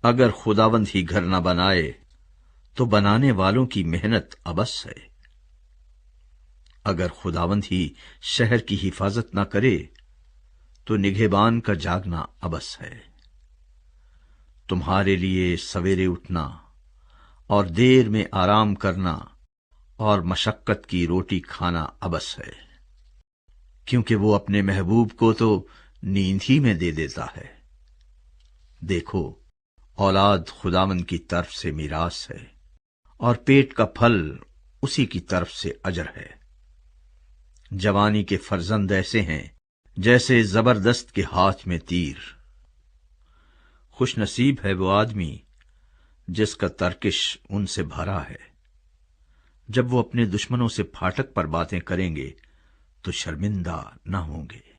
اگر خداوند ہی گھر نہ بنائے تو بنانے والوں کی محنت عبث ہے۔ اگر خداوند ہی شہر کی حفاظت نہ کرے تو نگہبان کا جاگنا عبث ہے۔ تمہارے لیے سویرے اٹھنا اور دیر میں آرام کرنا اور مشقت کی روٹی کھانا عبث ہے، کیونکہ وہ اپنے محبوب کو تو نیند ہی میں دے دیتا ہے۔ دیکھو، اولاد خداوند کی طرف سے میراث ہے، اور پیٹ کا پھل اسی کی طرف سے اجر ہے۔ جوانی کے فرزند ایسے ہیں جیسے زبردست کے ہاتھ میں تیر۔ خوش نصیب ہے وہ آدمی جس کا ترکش ان سے بھرا ہے۔ جب وہ اپنے دشمنوں سے پھاٹک پر باتیں کریں گے تو شرمندہ نہ ہوں گے۔